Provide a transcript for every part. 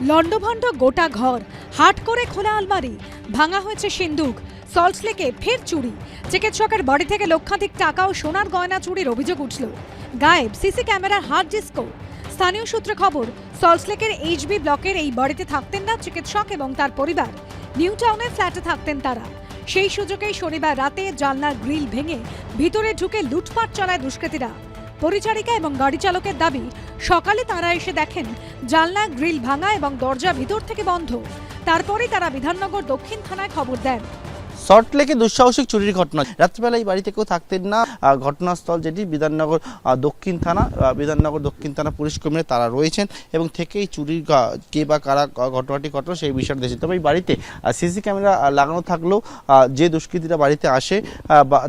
লন্ডভন্ড গোটা ঘর, হাট করে খোলা আলমারি, ভাঙা হয়েছে সিন্দুক। সল্টলেকে ফের চুরি, চিকিৎসকের বাড়ি থেকে লক্ষাধিক টাকা ও সোনার গয়না চুরির অভিযোগ উঠল। গায়েব সিসি ক্যামেরার হার্ড ডিস্কও। স্থানীয় সূত্রে খবর, সল্টলেকের এইচবি ব্লকের এই বাড়িতে থাকতেন না চিকিৎসক এবং তার পরিবার। নিউ টাউনের ফ্ল্যাটে থাকতেন তারা। সেই সুযোগেই শনিবার রাতে জানলার গ্রিল ভেঙে ভিতরে ঢুকে লুটপাট চালায় দুষ্কৃতীরা। পরিচারিকা এবং গাড়ি চালকের দাবি, সকালে তারা এসে দেখেন জানলা গ্রিল ভাঙা এবং দরজা ভিতর থেকে বন্ধ। তারপরে তারা বিধাননগর দক্ষিণ থানায় খবর দেন। সল্টলেকে দুঃসাহসিক চুরির ঘটনা। রাত্রিবেলা এই বাড়িতে কেউ থাকতেন না। ঘটনাস্থল যেটি বিধাননগর দক্ষিণ থানা, বিধাননগর দক্ষিণ থানা পুলিশ কর্মীরা তারা রয়েছেন এবং থেকেই চুরির কে বা কারা ঘটনাটি ঘটলো সেই বিষয়টা দেখছে। তবে এই বাড়িতে সিসি ক্যামেরা লাগানো থাকলেও যে দুষ্কৃতীরা বাড়িতে আসে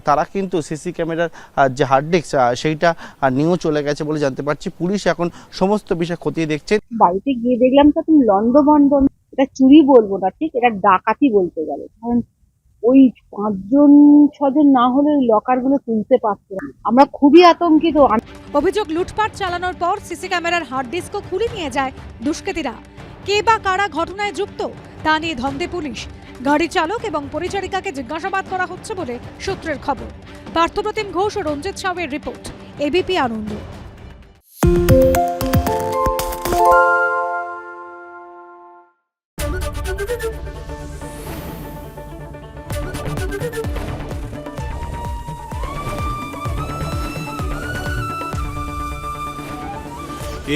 তারা কিন্তু সিসি ক্যামেরার যে হার্ড ডিস্ক সেইটা নিয়েও চলে গেছে বলে জানতে পারছি। পুলিশ এখন সমস্ত বিষয় খতিয়ে দেখছে। বাড়িতে গিয়ে দেখলাম তো তুমি লন্ডভন্ড, এটা চুরি বলবো না, ঠিক এটা ডাকাতি বলতে গেলে। কারণ ওই 5-6জন না হলে ওই লকার গুলো তুলতে পারতো না। আমরা খুবই আতঙ্কিত। অভিযোগ, লুটপাট চালানোর পর সিসি ক্যামেরার হার্ড ডিস্কও খুলে নিয়ে যায় দুষ্কৃতীরা। কে বা কারা ঘটনায় যুক্ত তা নিয়ে ধন্দে পুলিশ। গাড়ি চালক এবং পরিচারিকাকে জিজ্ঞাসাবাদ করা হচ্ছে বলে সূত্রের খবর। পার্থপ্রতিম ঘোষ ও রঞ্জিত সাউয়ের রিপোর্ট, এবিপি আনন্দ।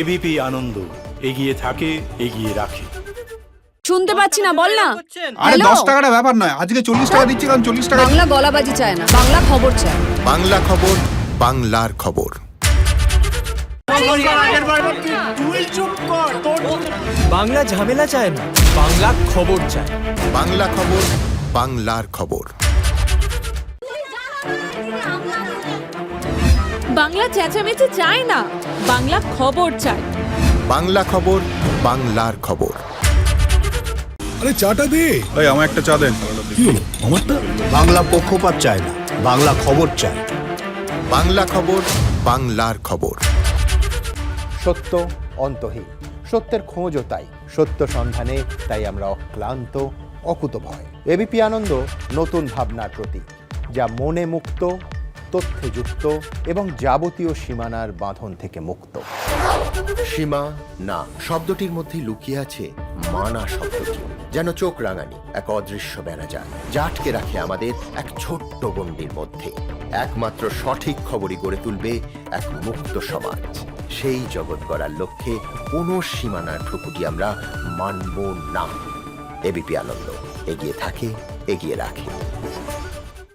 এবিপি আনন্দ, এগিয়ে থাকে, এগিয়ে রাখে। শুনতে পাচ্ছি না, বল না। আরে 10 টাকাটা ব্যাপার নয়, আজকে 40 টাকা দিচ্ছি, কারণ 40 টাকা। বাংলা গলাবাজি চায় না, বাংলা খবর চায়। বাংলা খবর, বাংলার খবর। বাংলা ঝামেলা চায় না, বাংলা খবর চায়। বাংলা খবর, বাংলার খবর। বাংলা চেঁচামেচি চায় না, বাংলা খবর চায়। বাংলা খবর, বাংলার খবর। আরে চাটা দে। এই আমার একটা চা দেন। কি হলো আমারটা? বাংলা পক্ষপাত চায় না, বাংলা খবর চায়। বাংলা খবর, বাংলার খবর। সত্য অন্তহীন, সত্যের খোঁজও তাই, সত্য সন্ধানে তাই আমরা অক্লান্ত, অকুতভয়। এবিপি আনন্দ নতুন ভাবনার প্রতীক, যা মনে মুক্ত, তথ্যে যুক্ত এবং যাবতীয় সীমানার বাঁধন থেকে মুক্ত। সীমা না শব্দটির মধ্যে লুকিয়ে আছে মানা শব্দটি, যেন চোখ রাঙানি এক অদৃশ্য বেড়াজাল, যা আটকে রাখে আমাদের এক ছোট্ট গণ্ডির মধ্যে। একমাত্র সঠিক খবরই গড়ে তুলবে এক মুক্ত সমাজ। সেই জগৎ গড়ার লক্ষ্যে কোনো সীমানার ঠুকুটি আমরা মানব না। এবিপি আনন্দ, এগিয়ে থাকে, এগিয়ে রাখে।